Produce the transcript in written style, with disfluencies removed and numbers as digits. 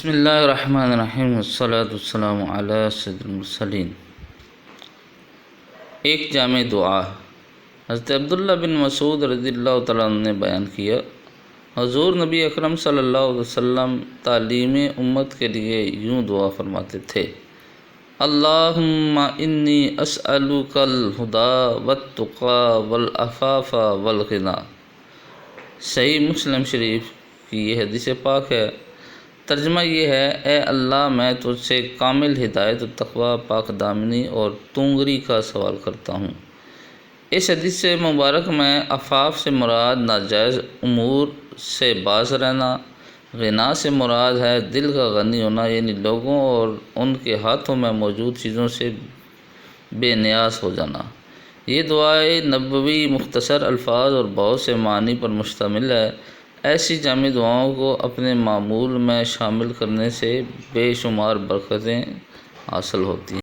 بسم اللہ الرحمن الرحیم والصلاة والسلام علی سید المرسلین۔ ایک جامع دعا حضرت عبداللہ بن مسعود رضی اللہ تعالیٰ عنہ نے بیان کیا، حضور نبی اکرم صلی اللہ علیہ وسلم تعلیم امت کے لیے یوں دعا فرماتے تھے: اللہم انی اسألک الہدی والتقی والعفاف والغنی۔ صحیح مسلم شریف کی یہ حدیث پاک ہے۔ ترجمہ یہ ہے: اے اللہ، میں تجھ سے کامل ہدایت و تقوی، پاک دامنی اور تونگری کا سوال کرتا ہوں۔ اس حدیث مبارک میں عفاف سے مراد ناجائز امور سے باز رہنا، غنا سے مراد ہے دل کا غنی ہونا، یعنی لوگوں اور ان کے ہاتھوں میں موجود چیزوں سے بے نیاز ہو جانا۔ یہ دعائے نبوی مختصر الفاظ اور بہت سے معنی پر مشتمل ہے۔ ایسی جامع دعاؤں کو اپنے معمول میں شامل کرنے سے بے شمار برکتیں حاصل ہوتی ہیں۔